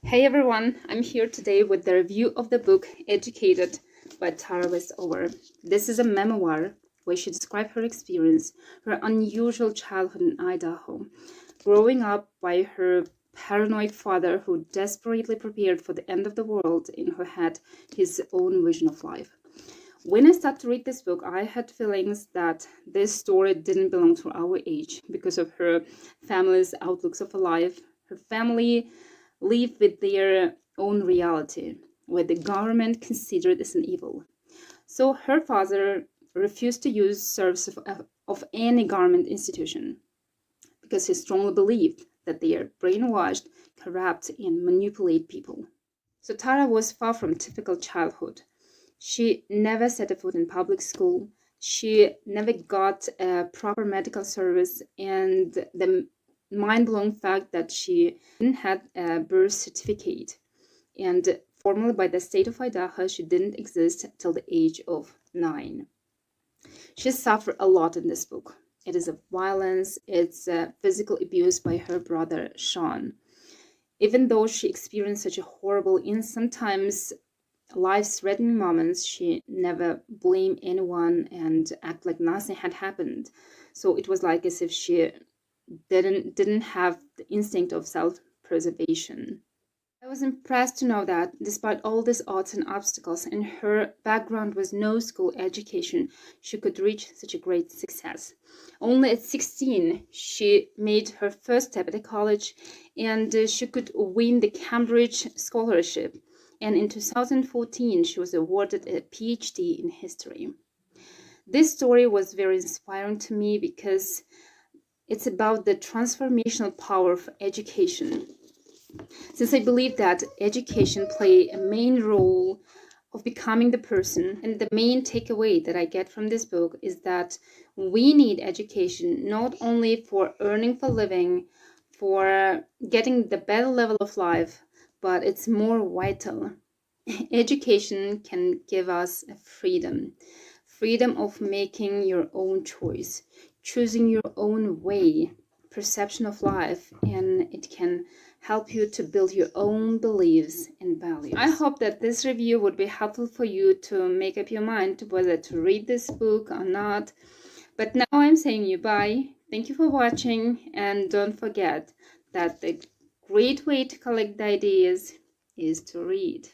Hey everyone, I'm here today with the review of the book Educated by Tara Westover. This is a memoir where she describes her experience, her unusual childhood in Idaho, growing up by her paranoid father who desperately prepared for the end of the world in her head, his own vision of life. When I started to read this book, I had feelings that this story didn't belong to our age because of her family's outlooks of life. Her family live with their own reality, where the government considered as an evil. So her father refused to use services of any government institution because he strongly believed that they are brainwashed, corrupt, and manipulate people. So Tara was far from typical childhood. She never set a foot in public school. She never got a proper medical service, and the mind-blowing fact that she didn't have a birth certificate, and formally by the state of Idaho, she didn't exist till the age of 9. She suffered a lot in this book. It is a violence, it's a physical abuse by her brother Sean. Even though she experienced such a horrible and sometimes life-threatening moments, she never blamed anyone and act like nothing had happened. So it was like as if she didn't have the instinct of self-preservation. I was impressed to know that despite all these odds and obstacles and her background with no school education, she could reach such a great success. Only at 16, she made her first step at a college, and she could win the Cambridge scholarship. And in 2014, she was awarded a PhD in history. This story was very inspiring to me because it's about the transformational power of education. Since I believe that education plays a main role of becoming the person, and the main takeaway that I get from this book is that we need education not only for earning for living, for getting the better level of life, but it's more vital. Education can give us a freedom of making your own choice, choosing your own way, perception of life, and it can help you to build your own beliefs and values. I hope that this review would be helpful for you to make up your mind whether to read this book or not. But now I'm saying you bye. Thank you for watching, and don't forget that the great way to collect ideas is to read.